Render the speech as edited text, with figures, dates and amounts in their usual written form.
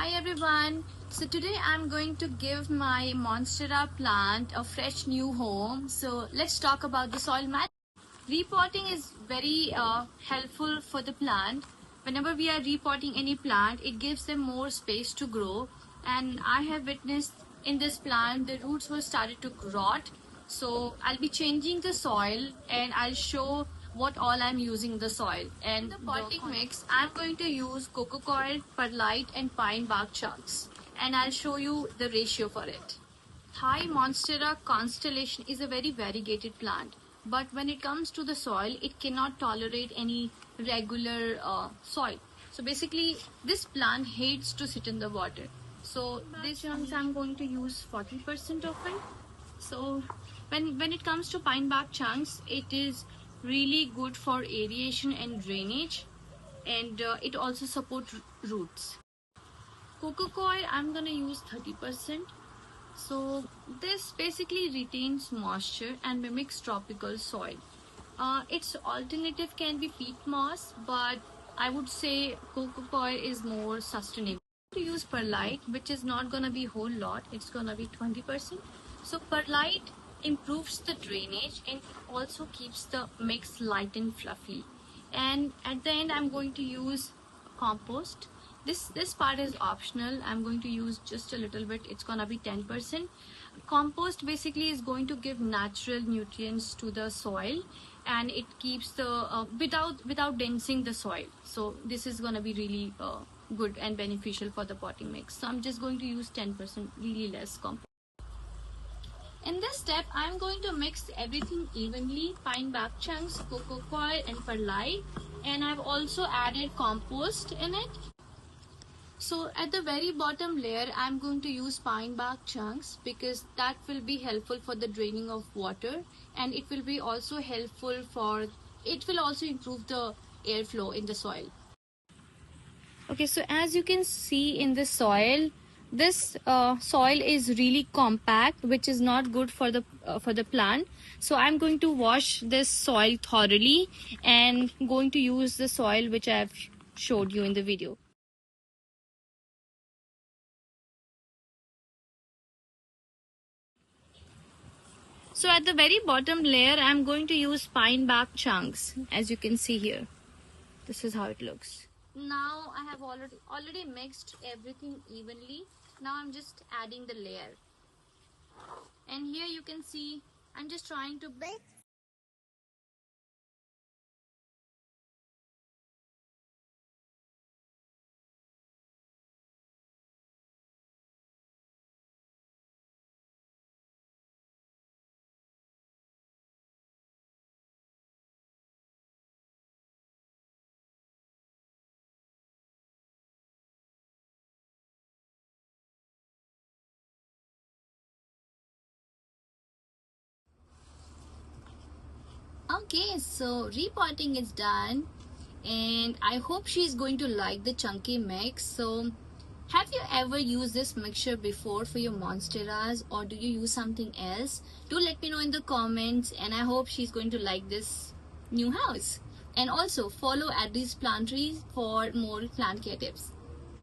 Hi everyone. So today I'm going to give my Monstera plant a fresh new home. So let's talk about the soil management. Repotting is very helpful for the plant. Whenever we are repotting any plant, it gives them more space to grow. And I have witnessed in this plant the roots were started to rot. So I'll be changing the soil and I'll show what all I'm using the soil. And the potting mix, I'm going to use coco coir, perlite and pine bark chunks. And I'll show you the ratio for it. Thai Monstera Constellation is a very variegated plant, but when it comes to the soil, it cannot tolerate any regular soil. So basically, this plant hates to sit in the water. So these chunks I'm going to use 40% of it. So when it comes to pine bark chunks, it is really good for aeration and drainage, and it also supports roots. Coco coir I'm gonna use 30%. So this basically retains moisture and mimics tropical soil. Its alternative can be peat moss, but I would say coco coir is more sustainable. To use perlite, which is not gonna be whole lot, it's gonna be 20%. So perlite improves the drainage and also keeps the mix light and fluffy. And at the end, I'm going to use compost. This part is optional. I'm going to use just a little bit. It's gonna be 10%. Compost basically is going to give natural nutrients to the soil, and it keeps the without densing the soil. So this is gonna be really good and beneficial for the potting mix. So I'm just going to use 10%, really less compost. In this step, I'm going to mix everything evenly: pine bark chunks, coco coir and perlite, and I've also added compost in it. So at the very bottom layer, I'm going to use pine bark chunks because that will be helpful for the draining of water, and it will be also helpful for, it will also improve the airflow in the soil. Okay, so as you can see in the soil, this soil is really compact, which is not good for the plant. So I'm going to wash this soil thoroughly and going to use the soil which I have showed you in the video. So at the very bottom layer, I'm going to use pine bark chunks, as you can see here. This is how it looks. Now I have already mixed everything evenly. Now I'm just adding the layer. And here you can see, I'm just trying to bake. Okay, so repotting is done, and I hope she's going to like the chunky mix. So have you ever used this mixture before for your monsteras, or do you use something else? Do let me know in the comments, and I hope she's going to like this new house. And also follow Addys Plantery for more plant care tips.